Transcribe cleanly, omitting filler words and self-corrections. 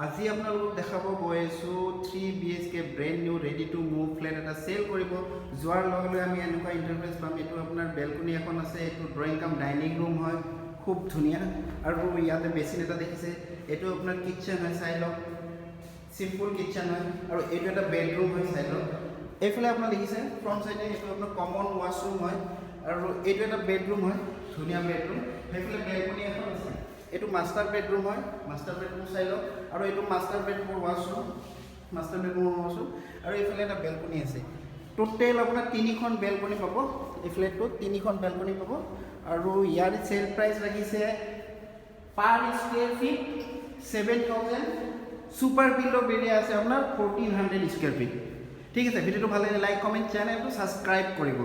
আজি আপোনালোকক দেখাব গৈ আছোঁ 3 BHK brand new ready to move flat এটা চেল কৰিব যোৱাৰ লগে লগে আমি এনেকুৱা ইণ্টাৰফেচ পাম। এইটো আপোনাৰ বেলকনি এখন আছে, এইটো ড্ৰয়িং কাম ডাইনিং ৰুম হয়, খুব ধুনীয়া। আৰু ইয়াতে বেচিন এটা দেখিছে, এইটো আপোনাৰ কিটচেন হয়, চাই লওক চিম্পল কিটচেন হয়। আৰু এইটো এটা বেডৰুম হয়, চাই লওক। এইফালে আপোনাৰ দেখিছে ফ্ৰণ্ট চাইডে এইটো আপোনাৰ কমন ৱাছৰুম হয়, আৰু এইটো এটা বেডৰুম হয়, ধুনীয়া বেডৰুম। সেইফালে বেলকনি এখন আছে, এইটো মাষ্টাৰ বেডৰুম হয়, মাষ্টাৰ বেডৰুম চাই লওক। আৰু এইটো মাষ্টাৰ বেডৰুমৰ ৱাছৰুম, আৰু এইফালে এটা বেলকনি আছে। টোটেল আপোনাৰ 3খন বেলকনি পাব এই ফ্লেটটোত, 3খন বেলকনি পাব। আৰু ইয়াৰ চেল প্ৰাইচ ৰাখিছে পাৰ স্কুৱেৰ ফিট 7,000। ছুপাৰ বিল্ডৰ বেৰিয়া আছে আপোনাৰ 1,400 স্কুৱেৰ ফিট। ঠিক আছে, ভিডিঅ'টো ভাল লাগিলে লাইক কমেণ্ট, চেনেলটো ছাবস্ক্ৰাইব কৰিব।